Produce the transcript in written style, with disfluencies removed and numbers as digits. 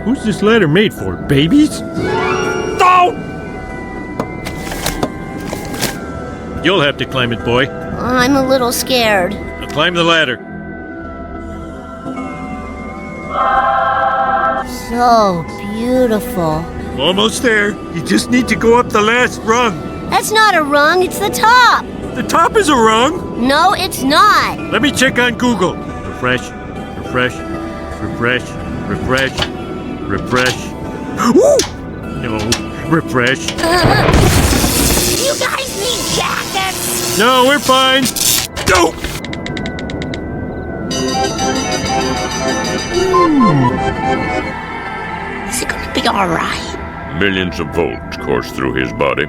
Who's this ladder made for? Babies? No! You'll have to climb it, boy. I'm a little scared. Now climb the ladder. So beautiful. Almost there. You just need to go up the last rung. That's not a rung, it's the top. The top is a rung. No, it's not. Let me check on Google. Refresh, refresh, refresh, refresh, refresh. Woo! No, refresh. You guys need jackets. No, we're fine. Go! Is it gonna be all right? Millions of volts course through his body.